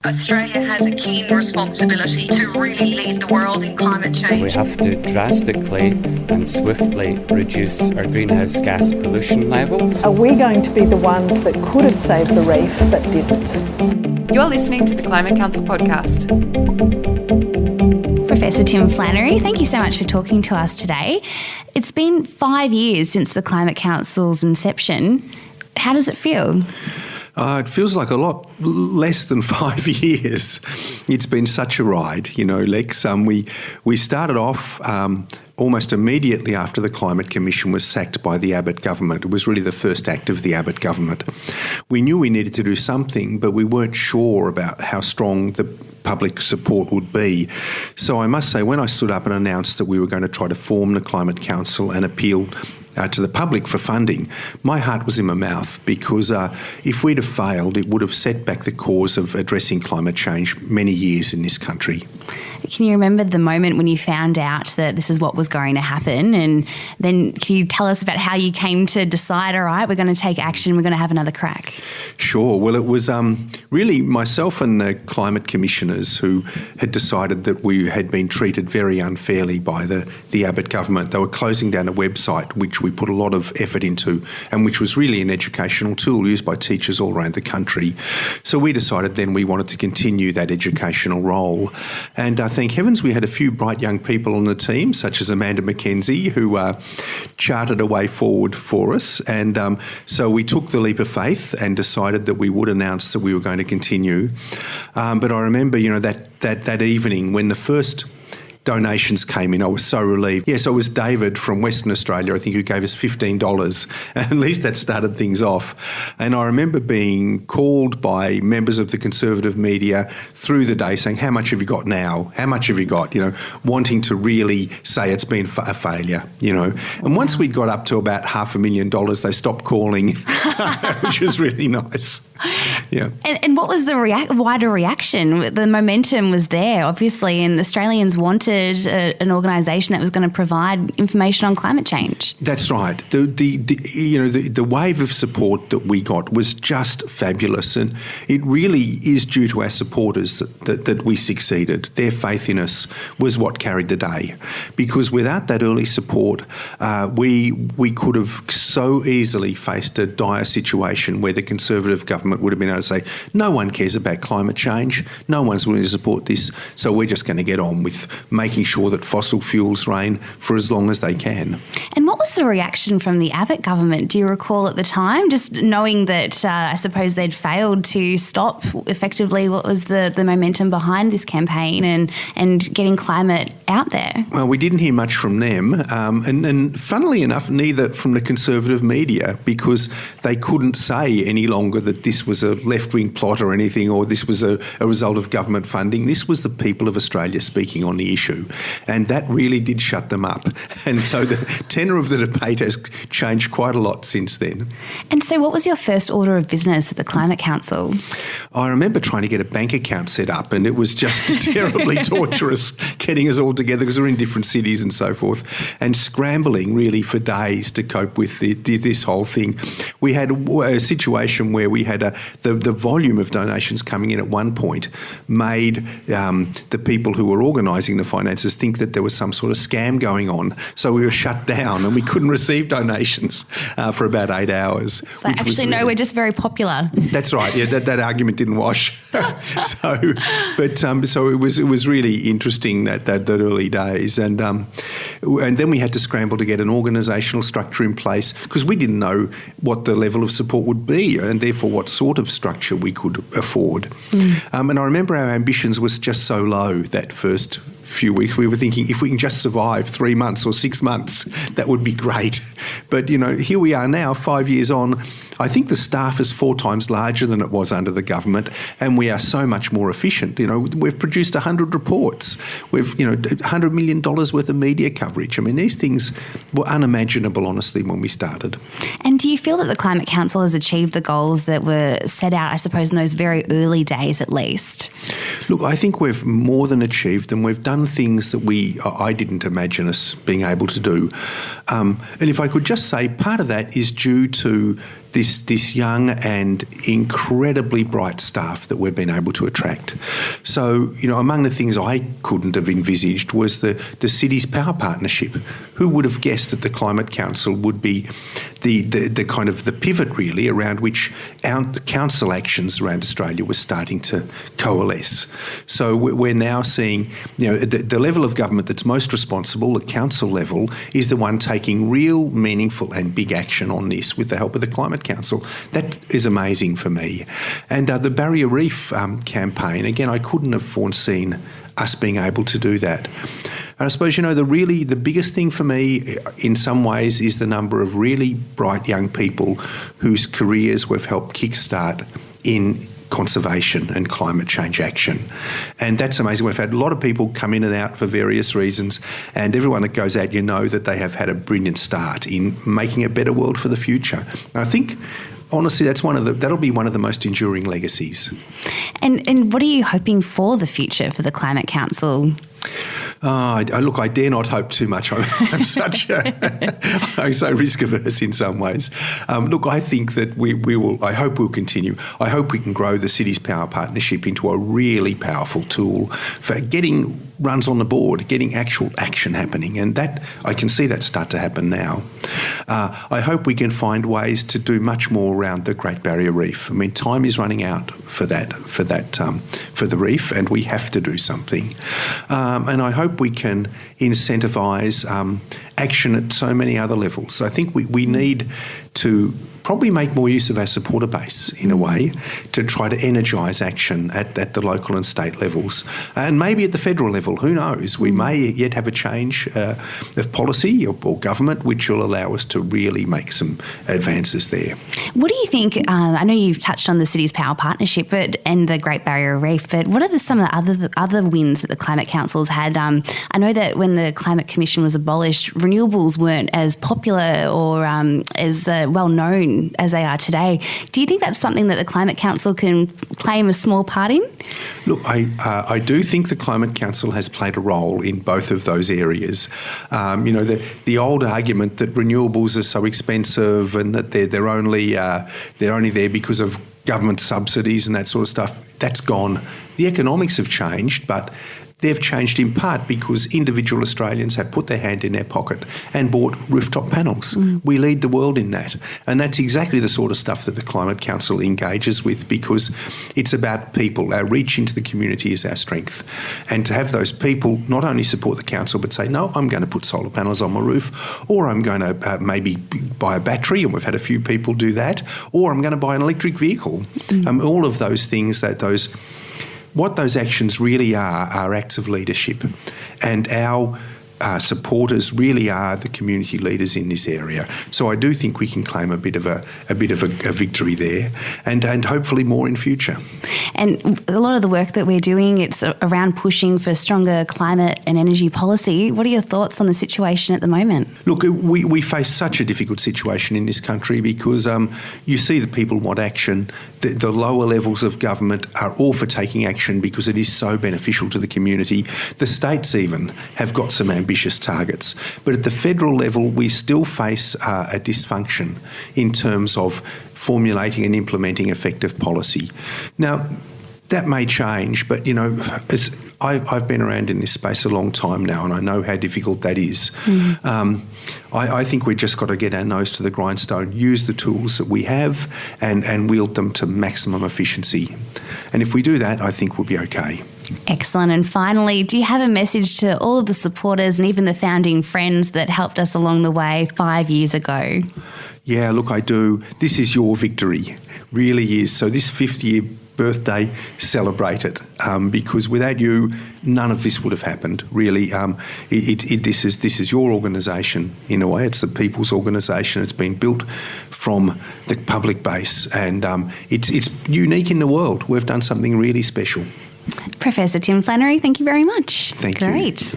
Australia has a keen responsibility to really lead the world in climate change. We have to drastically and swiftly reduce our greenhouse gas pollution levels. Are we going to be the ones that could have saved the reef but didn't? You're listening to the Climate Council podcast. Professor Tim Flannery, thank you so much for talking to us today. It's been 5 years since the Climate Council's inception. How does it feel? It feels like a lot less than 5 years. It's been such a ride, you know, Lex. We started off almost immediately after the Climate Commission was sacked by the Abbott Government. It was really the first act of the Abbott Government. We knew we needed to do something, but we weren't sure about how strong the public support would be. So I must say, when I stood up and announced that we were going to try to form the Climate Council and appeal to the public for funding, my heart was in my mouth, because if we'd have failed, it would have set back the cause of addressing climate change many years in this country. Can you remember the moment when you found out that this is what was going to happen? And then can you tell us about how you came to decide, all right, we're going to take action, we're going to have another crack? Sure. Well, it was really myself and the climate commissioners who had decided that we had been treated very unfairly by the Abbott government. They were closing down a website which we put a lot of effort into, and which was really an educational tool used by teachers all around the country. So we decided then we wanted to continue that educational role. And thank heavens we had a few bright young people on the team, such as Amanda McKenzie, who charted a way forward for us. And so we took the leap of faith and decided that we would announce that we were going to continue. But I remember, you know, that evening when the first donations came in, I was so relieved. Yes, it was David from Western Australia, I think, who gave us $15. And at least that started things off. And I remember being called by members of the conservative media through the day saying, how much have you got now? How much have you got? You know, wanting to really say it's been a failure, you know. And once we'd got up to about $500,000, they stopped calling, which was really nice. Yeah. And what was the wider reaction? The momentum was there, obviously, and Australians wanted an organisation that was going to provide information on climate change. That's right. The wave of support that we got was just fabulous, and it really is due to our supporters that we succeeded. Their faith in us was what carried the day, because without that early support, we could have so easily faced a dire situation where the Conservative government would have been able to say, no one cares about climate change, no one's willing to support this, so we're just going to get on with making sure that fossil fuels reign for as long as they can. And what was the reaction from the Abbott government, do you recall, at the time? Just knowing that I suppose they'd failed to stop effectively what was the momentum behind this campaign and getting climate out there? Well, we didn't hear much from them, and funnily enough, neither from the conservative media, because they couldn't say any longer that this was a left-wing plot or anything, or this was a result of government funding. This was the people of Australia speaking on the issue, and that really did shut them up. And so the tenor of the debate has changed quite a lot since then. And so what was your first order of business at the Climate Council? I remember trying to get a bank account set up, and it was just terribly torturous getting us all together, because we're in different cities and so forth, and scrambling really for days to cope with this whole thing. We had a situation where we had the volume of donations coming in at one point made the people who were organising the finances think that there was some sort of scam going on. So we were shut down and we couldn't receive donations for about 8 hours. So actually, no, we're just very popular. That's right. Yeah, that argument didn't wash. So it was really interesting that early days, and then we had to scramble to get an organisational structure in place, because we didn't know what the level of support would be, and therefore what sort of structure we could afford. And I remember our ambitions was just so low that first few weeks. We were thinking, if we can just survive 3 months or 6 months, that would be great. But, you know, here we are now, 5 years on. I think the staff is 4 times larger than it was under the government, and we are so much more efficient. You know, we've produced 100 reports. We've, you know, $100 million worth of media coverage. I mean, these things were unimaginable, honestly, when we started. And do you feel that the Climate Council has achieved the goals that were set out, I suppose, in those very early days at least? Look, I think we've more than achieved them. We've done things that I didn't imagine us being able to do. And if I could just say, part of that is due to this young and incredibly bright staff that we've been able to attract. So, among the things I couldn't have envisaged was the city's power partnership. Who would have guessed that the Climate Council would be the kind of the pivot really around which our council actions around Australia were starting to coalesce. So we're now seeing, the level of government that's most responsible, the council level, is the one taking real, meaningful and big action on this with the help of the Climate Council. That is amazing for me. And the Barrier Reef campaign, again, I couldn't have foreseen us being able to do that. And I suppose, the biggest thing for me in some ways is the number of really bright young people whose careers we've helped kickstart in conservation and climate change action. And that's amazing. We've had a lot of people come in and out for various reasons, and everyone that goes out, that they have had a brilliant start in making a better world for the future. And I think honestly, that'll be one of the most enduring legacies. And what are you hoping for the future for the Climate Council? Look, I dare not hope too much. I'm so risk averse in some ways. Look, I think that we will. I hope we'll continue. I hope we can grow the city's power partnership into a really powerful tool for getting runs on the board, getting actual action happening, and that I can see that start to happen now. I hope we can find ways to do much more around the Great Barrier Reef. I mean, time is running out for the reef, and we have to do something. And I hope we can incentivise action at so many other levels. I think we need to probably make more use of our supporter base in a way to try to energise action at the local and state levels, and maybe at the federal level. Who knows? We may yet have a change of policy or government which will allow us to really make some advances there. What do you think? I know you've touched on the city's power partnership and the Great Barrier Reef, but what are some of the other wins that the Climate Council's had? I know that when the Climate Commission was abolished, renewables weren't as popular or as well known as they are today. Do you think that's something that the Climate Council can claim a small part in? Look, I do think the Climate Council has played a role in both of those areas. The old argument that renewables are so expensive and that they're only there because of government subsidies and that sort of stuff, that's gone. The economics have changed, but they've changed in part because individual Australians have put their hand in their pocket and bought rooftop panels. We lead the world in that. And that's exactly the sort of stuff that the Climate Council engages with, because it's about people. Our reach into the community is our strength. And to have those people not only support the council but say, no, I'm going to put solar panels on my roof, or I'm going to maybe buy a battery, and we've had a few people do that, or I'm going to buy an electric vehicle. All of those things, what those actions really are acts of leadership, and our supporters really are the community leaders in this area. So I do think we can claim a bit of a victory there, and hopefully more in future. And a lot of the work that we're doing, it's around pushing for stronger climate and energy policy. What are your thoughts on the situation at the moment? Look, we face such a difficult situation in this country because you see that people want action. The lower levels of government are all for taking action because it is so beneficial to the community. The states even have got some ambitious targets. But at the federal level, we still face a dysfunction in terms of formulating and implementing effective policy. Now, that may change, but, as I've been around in this space a long time now, and I know how difficult that is. I think we've just got to get our nose to the grindstone, use the tools that we have and wield them to maximum efficiency. And if we do that, I think we'll be okay. Excellent. And finally, do you have a message to all of the supporters and even the founding friends that helped us along the way 5 years ago? Yeah, look, I do. This is your victory, really is. So this 50th year birthday, celebrate it, because without you, none of this would have happened. Really, this is your organisation in a way. It's the people's organisation. It's been built from the public base, and it's unique in the world. We've done something really special. Professor Tim Flannery, thank you very much. Thank you. Great.